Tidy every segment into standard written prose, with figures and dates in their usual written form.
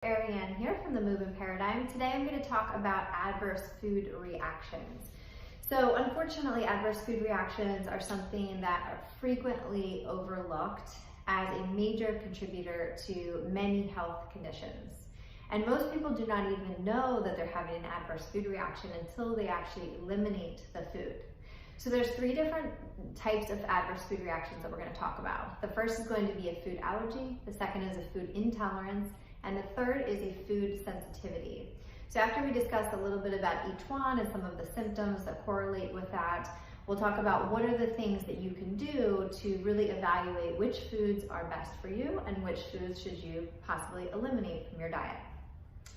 Arianne here from the Movement Paradigm. Today I'm going to talk about adverse food reactions. So unfortunately, adverse food reactions are something that are frequently overlooked as a major contributor to many health conditions. And most people do not even know that they're having an adverse food reaction until they actually eliminate the food. So there's three different types of adverse food reactions that we're going to talk about. The first is going to be a food allergy, the second is a food intolerance, and the third is a food sensitivity. So after we discuss a little bit about each one and some of the symptoms that correlate with that, we'll talk about what are the things that you can do to really evaluate which foods are best for you and which foods should you possibly eliminate from your diet.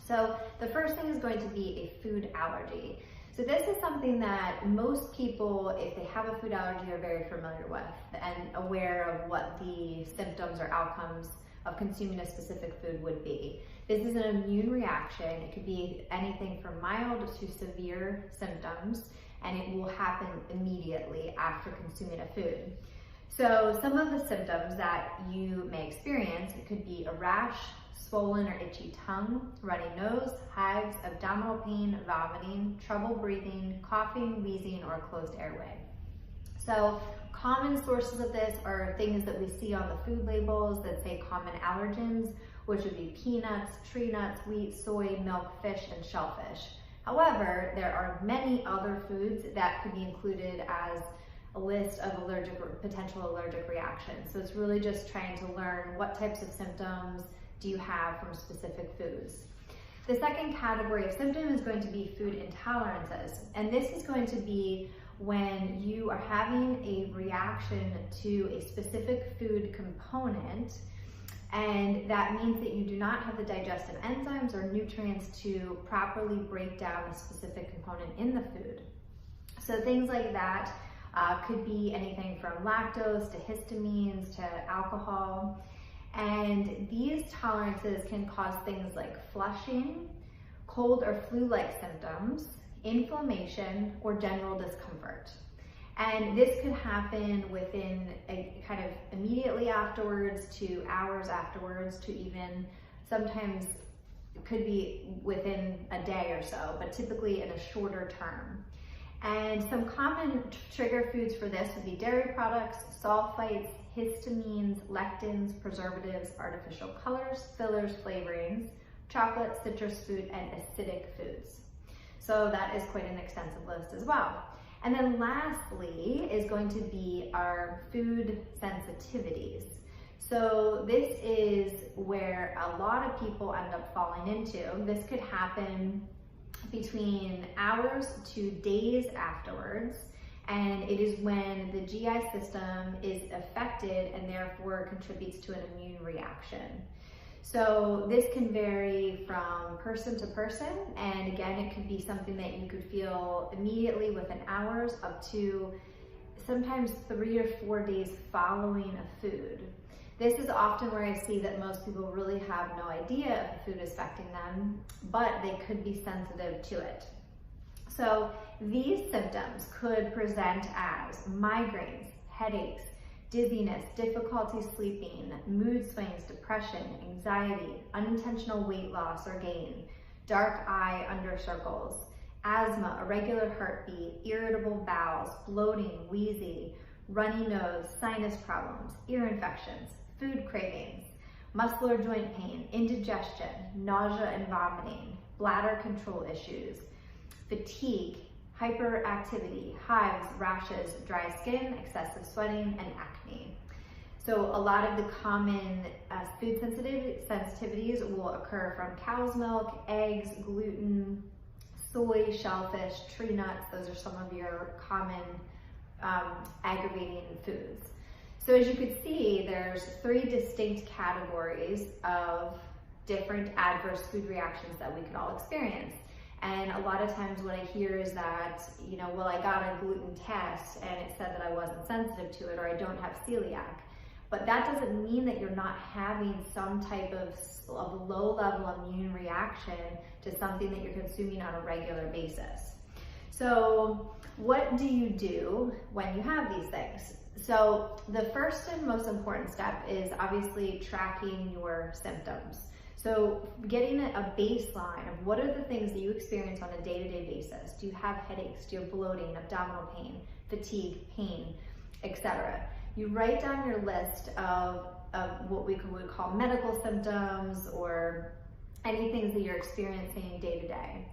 So the first thing is going to be a food allergy. So this is something that most people, if they have a food allergy, are very familiar with and aware of what the symptoms or outcomes of consuming a specific food would be. This is an immune reaction. It could be anything from mild to severe symptoms, and it will happen immediately after consuming a food. So some of the symptoms that you may experience, it could be a rash, swollen or itchy tongue, runny nose, hives, abdominal pain, vomiting, trouble breathing, coughing, wheezing, or a closed airway. So common sources of this are things that we see on the food labels that say common allergens, which would be peanuts, tree nuts, wheat, soy, milk, fish, and shellfish. However, there are many other foods that could be included as a list of allergic or potential allergic reactions. So it's really just trying to learn what types of symptoms do you have from specific foods. The second category of symptom is going to be food intolerances, and this is going to be when you are having a reaction to a specific food component, and that means that you do not have the digestive enzymes or nutrients to properly break down the specific component in the food. So things like that could be anything from lactose to histamines to alcohol. And these tolerances can cause things like flushing, cold or flu-like symptoms, inflammation, or general discomfort. And this could happen within a kind of immediately afterwards to hours afterwards to even sometimes could be within a day or so, but typically in a shorter term. And some common trigger foods for this would be dairy products, sulfites, histamines, lectins, preservatives, artificial colors, fillers, flavorings, chocolate, citrus fruit, and acidic foods. So that is quite an extensive list as well. And then lastly is going to be our food sensitivities. So this is where a lot of people end up falling into. This could happen between hours to days afterwards, and it is when the GI system is affected and therefore contributes to an immune reaction. So this can vary from person to person, and again, it could be something that you could feel immediately within hours up to sometimes 3 or 4 days following a food. This is often where I see that most people really have no idea if the food is affecting them, but they could be sensitive to it. So these symptoms could present as migraines, headaches, dizziness, difficulty sleeping, mood swings, depression, anxiety, unintentional weight loss or gain, dark eye under circles, asthma, irregular heartbeat, irritable bowels, bloating, wheezy, runny nose, sinus problems, ear infections, food cravings, muscle or joint pain, indigestion, nausea and vomiting, bladder control issues, fatigue, hyperactivity, hives, rashes, dry skin, excessive sweating, and acne. So a lot of the common food sensitivities will occur from cow's milk, eggs, gluten, soy, shellfish, tree nuts. Those are some of your common aggravating foods. So as you can see, there's 3 distinct categories of different adverse food reactions that we could all experience. And a lot of times what I hear is that, well, I got a gluten test and it said that I wasn't sensitive to it, or I don't have celiac. But that doesn't mean that you're not having some type of low-level immune reaction to something that you're consuming on a regular basis. So what do you do when you have these things? So the first and most important step is obviously tracking your symptoms. So getting a baseline of what are the things that you experience on a day-to-day basis. Do you have headaches? Do you have bloating, abdominal pain, fatigue, pain, etc.? You write down your list of what we would call medical symptoms or any things that you're experiencing day to day.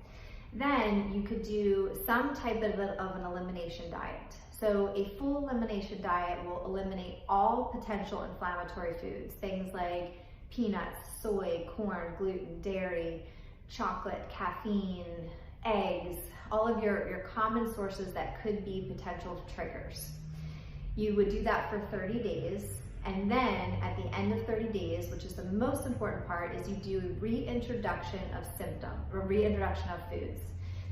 Then you could do some type of an elimination diet. So a full elimination diet will eliminate all potential inflammatory foods, things like peanuts, soy, corn, gluten, dairy, chocolate, caffeine, eggs, all of your common sources that could be potential triggers. You would do that for 30 days, and then at the end of 30 days, which is the most important part, is you do reintroduction of symptoms or reintroduction of foods.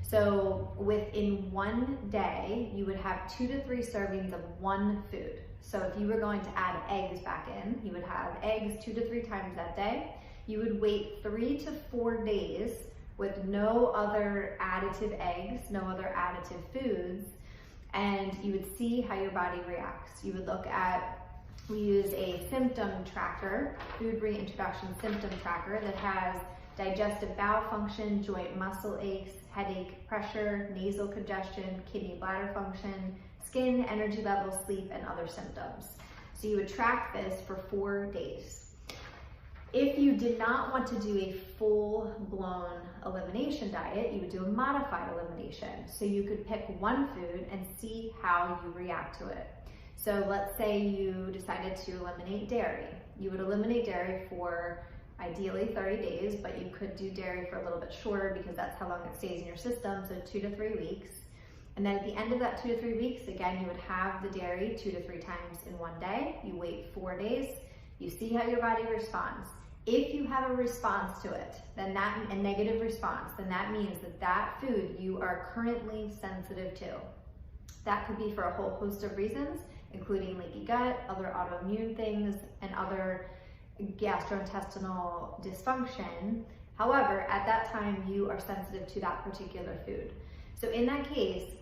So within one day, you would have 2 to 3 servings of one food. So if you were going to add eggs back in, you would have eggs 2 to 3 times that day. You would wait 3 to 4 days with no other additive eggs, no other additive foods, and you would see how your body reacts. You would look at, we use a symptom tracker, food reintroduction symptom tracker that has digestive bowel function, joint muscle aches, headache, pressure, nasal congestion, kidney bladder function, skin, energy level, sleep, and other symptoms. So you would track this for 4 days. If you did not want to do a full-blown elimination diet, you would do a modified elimination. So you could pick one food and see how you react to it. So let's say you decided to eliminate dairy. You would eliminate dairy for ideally 30 days, but you could do dairy for a little bit shorter because that's how long it stays in your system, so 2 to 3 weeks. And then at the end of that 2 to 3 weeks, again, you would have the dairy 2 to 3 times in one day. You wait 4 days, you see how your body responds. If you have a response to it, then a negative response, then that means that food you are currently sensitive to. That could be for a whole host of reasons, including leaky gut, other autoimmune things, and other gastrointestinal dysfunction. However, at that time, you are sensitive to that particular food. So in that case,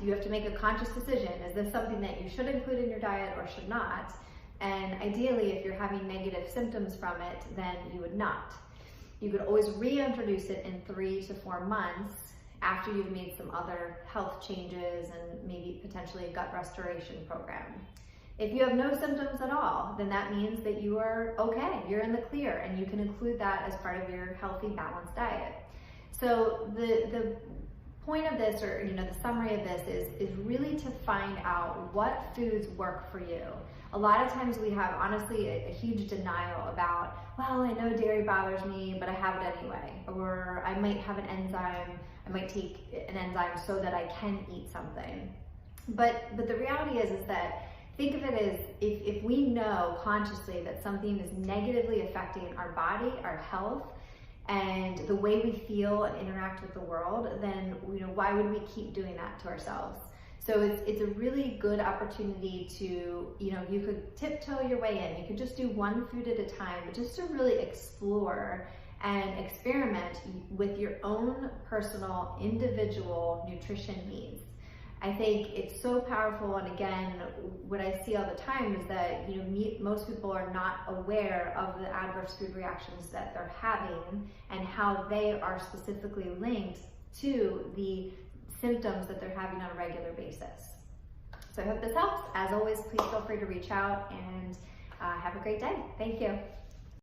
you have to make a conscious decision. Is this something that you should include in your diet or should not? And ideally, if you're having negative symptoms from it, then you would not. You could always reintroduce it in 3 to 4 months after you've made some other health changes and maybe potentially a gut restoration program. If you have no symptoms at all, then that means that you are okay, you're in the clear, and you can include that as part of your healthy, balanced diet. So the point of this, or the summary of this is really to find out what foods work for you. A lot of times we have honestly a huge denial about, well, I know dairy bothers me, but I have it anyway. Or I might have an enzyme, I might take an enzyme so that I can eat something. But the reality is that think of it as if we know consciously that something is negatively affecting our body, our health, and the way we feel and interact with the world, then why would we keep doing that to ourselves? So it's a really good opportunity to, you could tiptoe your way in. You could just do one food at a time, but just to really explore and experiment with your own personal, individual nutrition needs. I think it's so powerful, and again, what I see all the time is that most people are not aware of the adverse food reactions that they're having and how they are specifically linked to the symptoms that they're having on a regular basis. So I hope this helps. As always, please feel free to reach out and have a great day. Thank you.